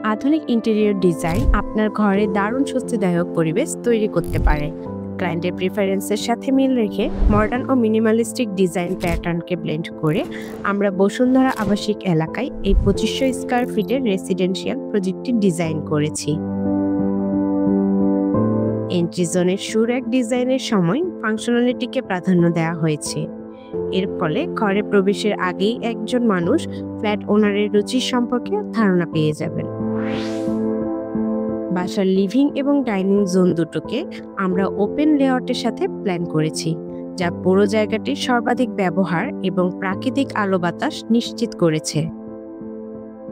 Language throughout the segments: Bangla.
আধুনিক ইন্টেরিয়র ডিজাইন আপনার ঘরে দারুণ স্বস্তিদায়ক পরিবেশ তৈরি করতে পারে। ক্লায়েন্টের প্রিফারেন্সের সাথে মিল রেখে মডার্ন ও মিনিমালিস্টিক ডিজাইন প্যাটার্নকে ব্লেন্ড করে আমরা বসুন্ধরা আবাসিক এলাকায় এই 2500 স্কয়ার ফিটের রেসিডেন্সিয়াল প্রজেক্টটি ডিজাইন করেছি। এন্ট্রি জোনের সুরেখ ডিজাইনের সময় ফাংশনালিটিকে প্রাধান্য দেওয়া হয়েছে। এর ফলে ঘরে প্রবেশের আগেই একজন মানুষ ফ্ল্যাট ওনারের রুচি সম্পর্কে ধারণা পেয়ে যাবেন। বাসার লিভিং এবং ডাইনিং জোন দুটোকে আমরা ওপেন লেআউটের সাথে প্ল্যান করেছি, যা পুরো জায়গাটির সর্বাধিক ব্যবহার এবং প্রাকৃতিক আলো বাতাস নিশ্চিত করেছে।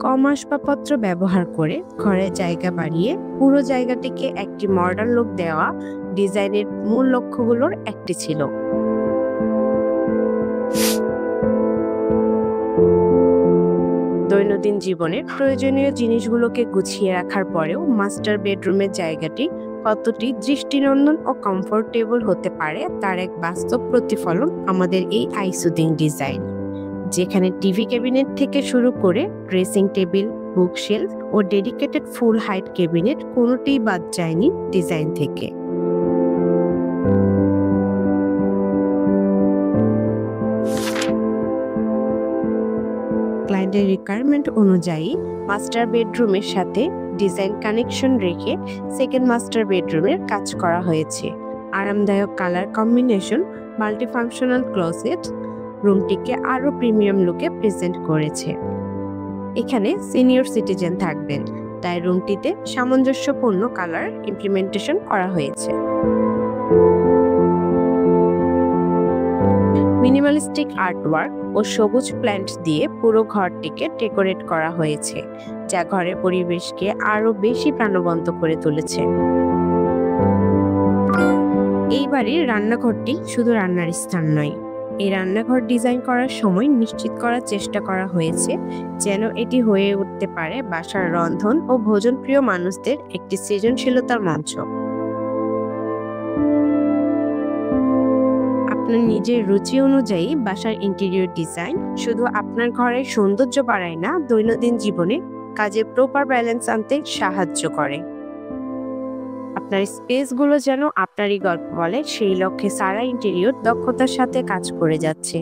কম আসবাবপত্র ব্যবহার করে ঘরের জায়গা বাড়িয়ে পুরো জায়গাটিকে একটি মডার্ন লুক দেওয়া ডিজাইনের মূল লক্ষ্যগুলোর একটি ছিল। দৈনন্দিন জীবনের প্রয়োজনীয় জিনিসগুলোকে গুছিয়ে রাখার পরেও মাস্টার বেডরুমের জায়গাটি কতটি দৃষ্টিনন্দন ও কমফোর্টেবল হতে পারে তার এক বাস্তব প্রতিফলন আমাদের এই আইসুদিং ডিজাইন, যেখানে টিভি ক্যাবিনেট থেকে শুরু করে ড্রেসিং টেবিল, বুকশেলফ ও ডেডিকেটেড ফুল হাইট ক্যাবিনেট কোনোটিই বাদ যায়নি ডিজাইন থেকে। ক্লায়েন্টের রিকোয়ারমেন্ট অনুযায়ী মাস্টার বেডরুমের সাথে ডিজাইন কানেকশন রেখে সেকেন্ড মাস্টার বেডরুমের কাজ করা হয়েছে। আরামদায়ক কালার কম্বিনেশন, মাল্টিফাংশনাল ক্লোজেট রুমটিকে আরও প্রিমিয়াম লুকে প্রেজেন্ট করেছে। এখানে সিনিয়র সিটিজেন থাকবেন, তাই রুমটিতে সামঞ্জস্যপূর্ণ কালার ইমপ্লিমেন্টেশন করা হয়েছে। মিনিমালিস্টিক আর্টওয়ার্ক ও সবুজ প্ল্যান্ট দিয়ে পুরো ঘরটিকে ডেকোরেট করা হয়েছে, যা ঘরের পরিবেশকে আরো বেশি প্রাণবন্ত করে তুলেছে। এই বাড়ির রান্নাঘরটি শুধু রান্নার স্থান নয়, এই রান্নাঘর ডিজাইন করার সময় নিশ্চিত করার চেষ্টা করা হয়েছে যেন এটি হয়ে উঠতে পারে বাসার রন্ধন ও ভোজনপ্রিয় মানুষদের একটি সৃজনশীলতার মঞ্চ। আপনার নিজের রুচি অনুযায়ী বাসার ইন্টেরিয়র ডিজাইন শুধু আপনার ঘরের সৌন্দর্য বাড়ায় না, দৈনন্দিন জীবনে কাজে প্রপার ব্যালেন্স আনতে সাহায্য করে। আপনার স্পেসগুলো যেন আপনারই গল্প বলে, সেই লক্ষ্যে সারা ইন্টেরিয়র দক্ষতার সাথে কাজ করে যাচ্ছে।